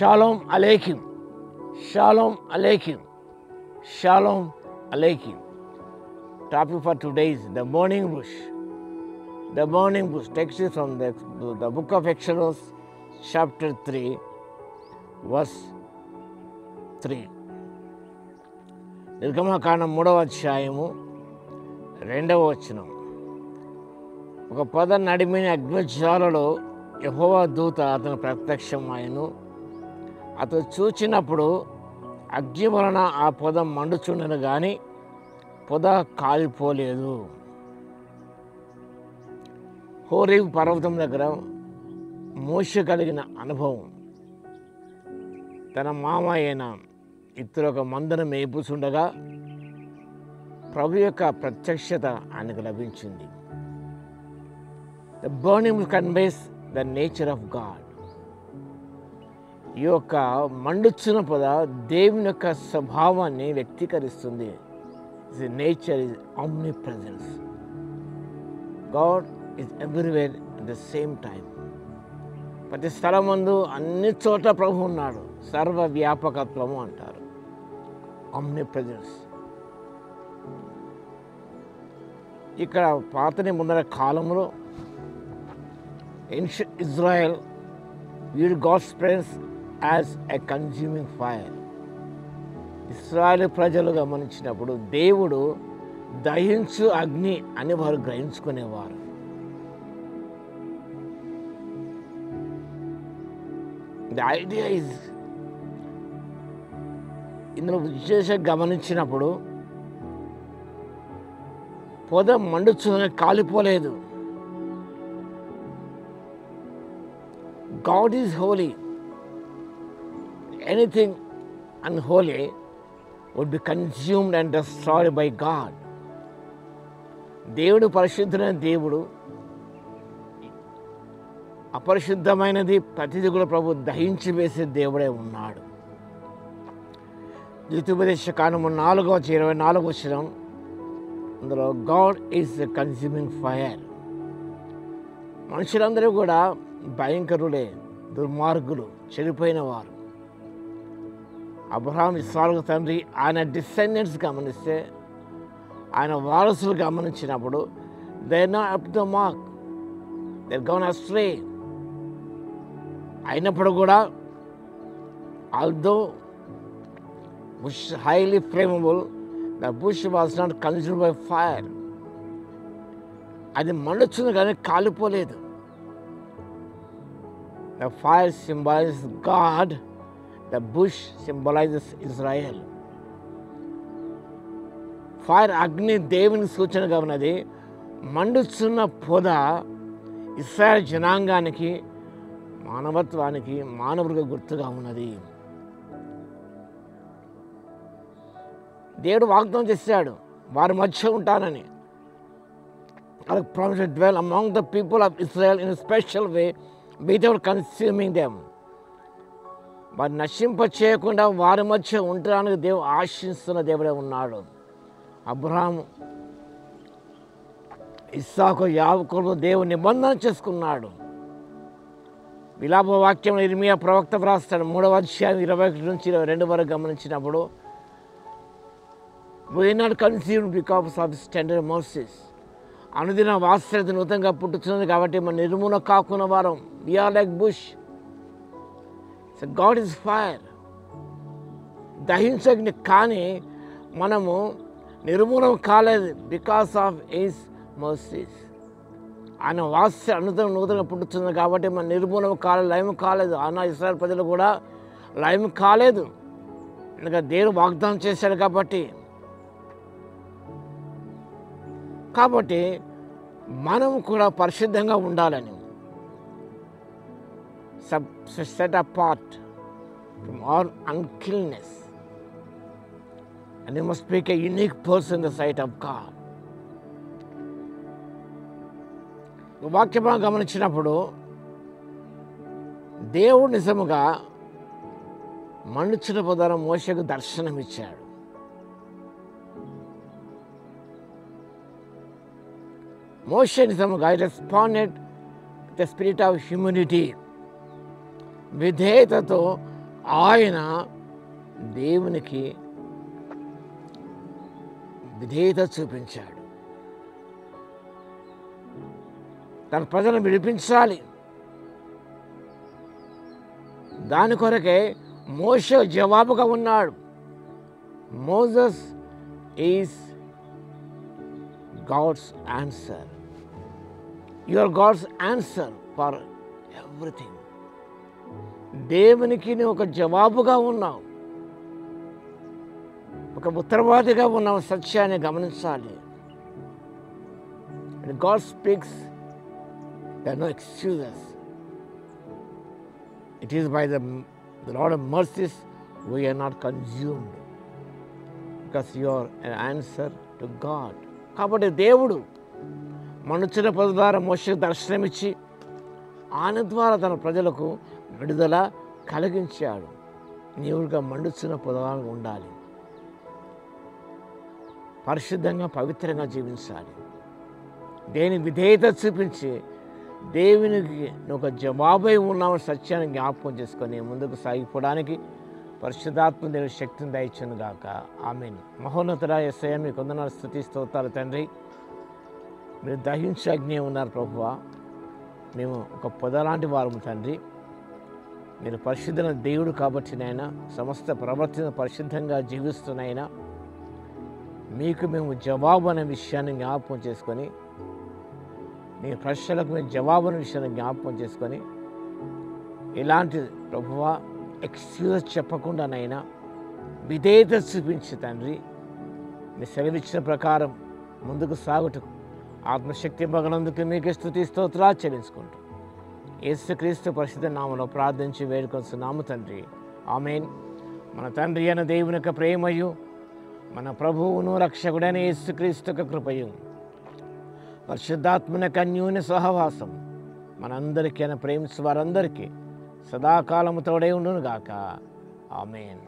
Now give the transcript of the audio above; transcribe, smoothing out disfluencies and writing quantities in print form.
Shalom Aleichem. Shalom Aleichem. Shalom Aleichem. Topic for today is the burning bush. The burning bush. Text is from the book of Exodus, chapter 3, verse 3. నిర్గమకాండం 3వ అధ్యాయము 2వ వచనం. ఒక పొద నడిమిన అగ్నిజ్వాలలో యెహోవా దూత అతను ప్రత్యక్షమాయెను. అతను చూచినప్పుడు అగ్ని వలన ఆ పొద మండుచుండెను కానీ పొద కాలిపోలేదు. హోరేబు పర్వతం దగ్గర మోషే కలిగిన అనుభవం. తన మామ అయిన ఇతరు ఒక మందను మేపుచుండగా ప్రభు యొక్క ప్రత్యక్షత ఆయనకు లభించింది. The burning conveys the nature of God. ఈ యొక్క మండుచున్న పొద దేవుని యొక్క స్వభావాన్ని వ్యక్తీకరిస్తుంది. Nature is omnipresence. God is everywhere at the same time. ప్రతి స్థలమందు అన్ని చోట్ల ప్రభు ఉన్నాడు. సర్వ వ్యాపకత్వము అంటారు. Omnipresence. ఇక్కడ పాత నిబంధన కాలంలో ancient Israel viewed God's presence as a consuming fire. ఇశ్రాయేలు ప్రజలు గమనించినప్పుడు దేవుడు దహించు అగ్ని అని వారు గ్రహించుకునేవారు. ది ఐడియా ఇస్, ఇందులో విశేషంగా గమనించినప్పుడు పొద మండుచున్న కాలిపోలేదు. God is holy. Anything unholy would be consumed and destroyed by God. దేవుడు పరిశుద్ధమైన దేవుడు. అపరిశుద్ధమైనది ప్రతిది కూడా ప్రభు దహించి వేసే దేవుడే ఉన్నాడు. ద్వితీయోపదేశ కాండము 4:24 వచనం, అందులో God is a consuming fire. మనుషులందరూ కూడా భయంకరులే, దుర్మార్గులు, చెడిపోయిన వారు. అబ్రహాం ఇస్సాకు తండ్రి, ఆయన డిసెండెంట్స్ గమనిస్తే, ఆయన వారసులు గమనించినప్పుడు they are not up to the mark, they are gone astray. అయినప్పుడు కూడా although bush highly flammable, the bush was not consumed by fire. అది మండుచుంది కానీ కాలిపోలేదు. The fire symbolizes God, the bush symbolizes Israel. Fire అగ్ని దేవుని సూచనగా ఉన్నది. మండుచున్న పొద ఇశ్రాయేలు జనాంగానికి, మానవత్వానికి, మానవుడికి గుర్తుగా ఉన్నది. దేవుడు వాగ్దానం చేశాడు, వారి మధ్య ఉంటానని. I promise to dwell among the people of Israel in a special way without consuming them. వారు నశింప చేయకుండా వారి మధ్య ఉండడానికి దేవుడు ఆశిస్తున్న దేవుడే ఉన్నాడు. అబ్రహాము, ఇస్సాకు, యాకోబుతో దేవుడు నిబంధన చేసుకున్నాడు. విలాప వాక్యం ఇర్మియా ప్రవక్త వ్రాస్తాడు 3వ అధ్యాయం 21 నుంచి 22 వరకు గమనించినప్పుడు, we are not consumed because of his tender mercies. అనుదిన వాత్సల్యత నూతనంగా పుట్టుతున్నది కాబట్టి మన నిర్మూలన కాకున్న వారం. We are like bush. So God is fire. దహించగ్ని, కానీ మనము నిర్మూలన కాలేదు బికాస్ ఆఫ్ హిస్ మర్సీస్. ఆయన వాత్సల్యం నూతనంగా పుట్టుతుంది కాబట్టి మన నిర్మూలన కాలేదు, లయం కాలేదు. ఆయన ఇశ్రాయేలు ప్రజలు కూడా లయం కాలేదు, ఎందుకంటే దేవుడు వాగ్దానం చేశాడు కాబట్టి. మనం కూడా పరిశుద్ధంగా ఉండాలని, set apart from all uncleanness, and you must be a unique person in the sight of God. వాక్యం గమనించినప్పుడు దేవుడు నిజముగా మండుచున్న పొదలో మోషేకు దర్శనమిచ్చాడు. మోషే నిజముగా responded the spirit of humility, విధేయతతో ఆయన దేవునికి విధేయత చూపించాడు. తన ప్రజలను విడిపించాలి. దాని కొరకే మోషే జవాబుగా ఉన్నాడు. Moses is God's answer. You are God's answer for everything. దేవునికి నువ్వు ఒక జవాబుగా ఉన్నావు, ఒక ఉత్తరవాదిగా ఉన్నావు. సత్యాన్ని గమనించాలి. God speaks, there are no excuses. It is by the Lord of mercies we are not consumed, because you are an answer to God. కాబట్టి దేవుడు మనుషుల ప్రజల ద్వారా మోషేకు దర్శనమిచ్చి ఆయన ద్వారా తన ప్రజలకు విడుదల కలిగించాడు. నీవుగా మండుచున్న పొదగా ఉండాలి, పరిశుద్ధంగా పవిత్రంగా జీవించాలి, దేని విధేయత చూపించి దేవునికి ఒక జవాబై ఉన్నామని సత్యాన్ని జ్ఞాపకం చేసుకొని ముందుకు సాగిపోవడానికి పరిశుద్ధాత్మ దేవుని శక్తిని దయచును గాక. ఆమేన్. మహోన్నతుడా యేసయ్య, మీకు వందనాలు, స్తుతి స్తోత్రాలు తండ్రి. మీరు దహించే అగ్ని ఉన్నారు ప్రభువా. మేము ఒక పొద లాంటి వారము తండ్రి. మీరు పరిశుద్ధమైన దేవుడు కాబట్టి నాయన, సమస్త ప్రవర్తన పరిశుద్ధంగా జీవిస్తున్నాయినా మీకు మేము జవాబు అనే విషయాన్ని జ్ఞాపకం చేసుకొని, మీ ప్రశ్నలకు మేము జవాబు అనే విషయాన్ని జ్ఞాపకం చేసుకొని, ఇలాంటి ప్రభువా ఎక్స్క్యూజ్ చెప్పకుండానైనా విధేయత చూపించి తండ్రి, మీ సెలవిచ్చిన ప్రకారం ముందుకు సాగుటకు ఆత్మశక్తి భగనందుకు మీకే స్తుతి స్తోత్రాలు చెల్లించుకుంటూ యేసుక్రీస్తు పరిశుద్ధ నామములో ప్రార్థించి వేడుకొంచున్నాము తండ్రి. ఆమేన్. మన తండ్రి అయిన దేవుని యొక్క ప్రేమయు, మన ప్రభువును రక్షకుడైన యేసుక్రీస్తు యొక్క కృపయు, పరిశుద్ధాత్మన అన్యోన్య సహవాసం మనందరికీ, ప్రేమించు వారందరికీ సదాకాలము తోడై ఉండును గాక. ఆమేన్.